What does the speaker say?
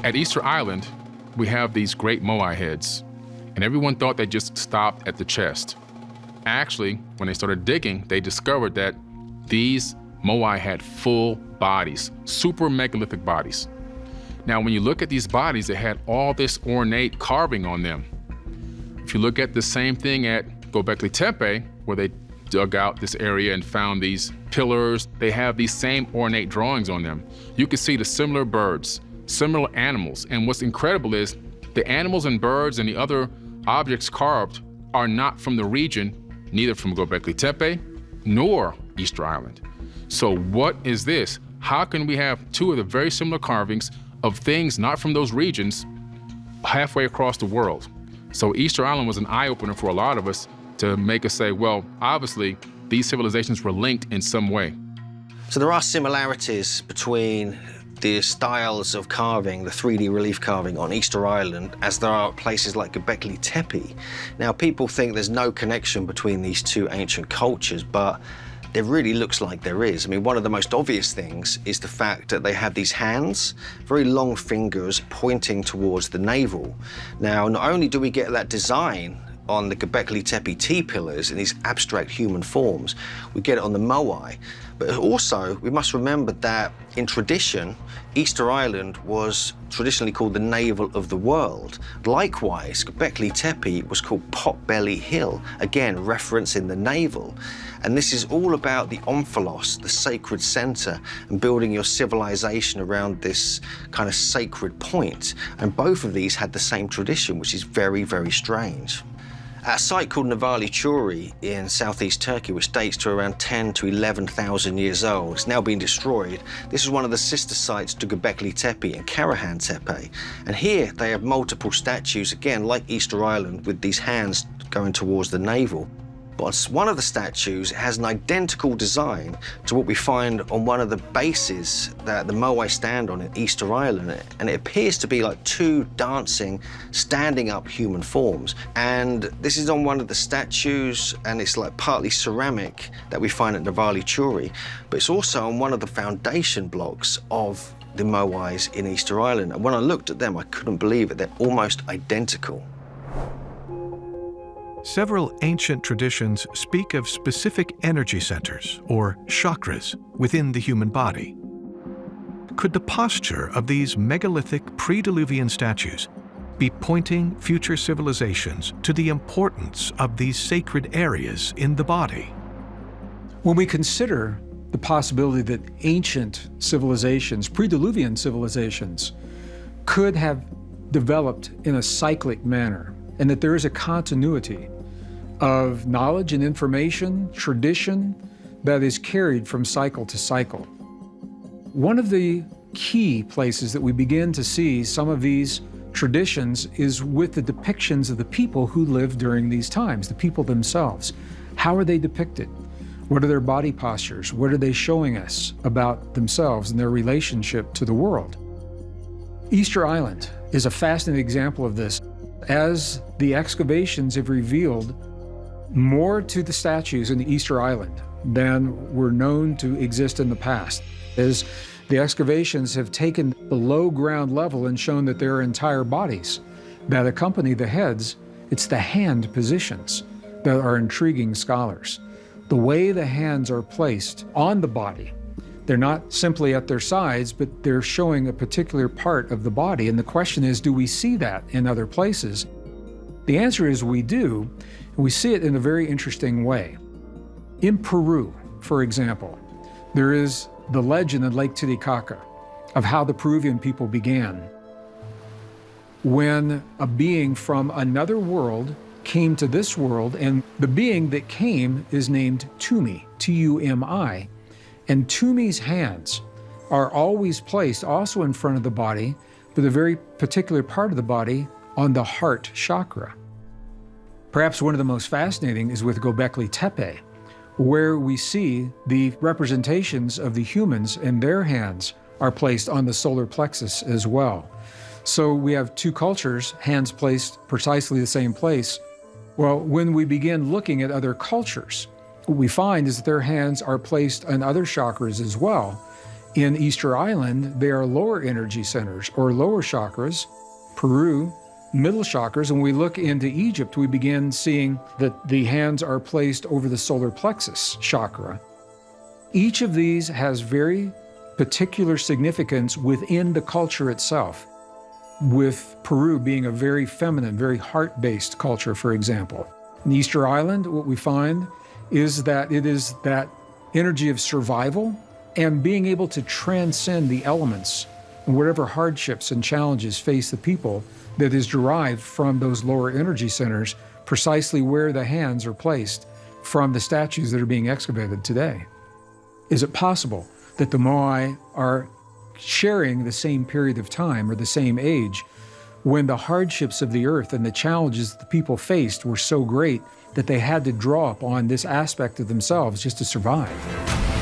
At Easter Island, we have these great Moai heads, and everyone thought they just stopped at the chest. Actually, when they started digging, they discovered that these Moai had full bodies, super megalithic bodies. Now, when you look at these bodies, they had all this ornate carving on them. If you look at the same thing at Göbekli Tepe, where they dug out this area and found these pillars, they have these same ornate drawings on them. You can see the similar birds, similar animals, and what's incredible is the animals and birds and the other objects carved are not from the region, neither from Göbekli Tepe nor Easter Island. So what is this? How can we have two of the very similar carvings of things not from those regions halfway across the world? So Easter Island was an eye-opener for a lot of us to make us say, well, obviously, these civilizations were linked in some way. So there are similarities between the styles of carving, the 3D relief carving on Easter Island, as there are places like Göbekli Tepe. Now, people think there's no connection between these two ancient cultures, but it really looks like there is. I mean, one of the most obvious things is the fact that they have these hands, very long fingers pointing towards the navel. Now, not only do we get that design on the Göbekli Tepe T-pillars in these abstract human forms, we get it on the Moai, but also we must remember that in tradition, Easter Island was traditionally called the navel of the world. Likewise, Göbekli Tepe was called Potbelly Hill, again referencing the navel. And this is all about the omphalos, the sacred center, and building your civilization around this kind of sacred point. And both of these had the same tradition, which is very, very strange. At a site called Nevali Churi in southeast Turkey, which dates to around 10 to 11,000 years old, it's now been destroyed. This is one of the sister sites to Göbekli Tepe and Karahan Tepe. And here they have multiple statues, again, like Easter Island, with these hands going towards the navel. But one of the statues has an identical design to what we find on one of the bases that the Moai stand on in Easter Island. And it appears to be like two dancing, standing up human forms. And this is on one of the statues, and it's like partly ceramic that we find at Nevali Churi. But it's also on one of the foundation blocks of the Moais in Easter Island. And when I looked at them, I couldn't believe it. They're almost identical. Several ancient traditions speak of specific energy centers, or chakras, within the human body. Could the posture of these megalithic pre-Diluvian statues be pointing future civilizations to the importance of these sacred areas in the body? When we consider the possibility that ancient civilizations, pre-Diluvian civilizations, could have developed in a cyclic manner, and that there is a continuity of knowledge and information, tradition, that is carried from cycle to cycle. One of the key places that we begin to see some of these traditions is with the depictions of the people who lived during these times, the people themselves. How are they depicted? What are their body postures? What are they showing us about themselves and their relationship to the world? Easter Island is a fascinating example of this, as the excavations have revealed more to the statues in the Easter Island than were known to exist in the past. As the excavations have taken below ground level and shown that there are entire bodies that accompany the heads, it's the hand positions that are intriguing scholars. The way the hands are placed on the body, they're not simply at their sides, but they're showing a particular part of the body. And the question is, do we see that in other places? The answer is we do, and we see it in a very interesting way. In Peru, for example, there is the legend in Lake Titicaca of how the Peruvian people began. When a being from another world came to this world, and the being that came is named Tumi, T-U-M-I, and Tumi's hands are always placed also in front of the body, but a very particular part of the body on the heart chakra. Perhaps one of the most fascinating is with Göbekli Tepe, where we see the representations of the humans and their hands are placed on the solar plexus as well. So we have two cultures, hands placed precisely the same place. Well, when we begin looking at other cultures, what we find is that their hands are placed on other chakras as well. In Easter Island, they are lower energy centers or lower chakras. Peru, middle chakras. And when we look into Egypt, we begin seeing that the hands are placed over the solar plexus chakra. Each of these has very particular significance within the culture itself, with Peru being a very feminine, very heart-based culture, for example. In Easter Island, what we find is that it is that energy of survival and being able to transcend the elements and whatever hardships and challenges face the people that is derived from those lower energy centers, precisely where the hands are placed from the statues that are being excavated today. Is it possible that the Moai are sharing the same period of time or the same age when the hardships of the earth and the challenges that the people faced were so great that they had to draw upon this aspect of themselves just to survive?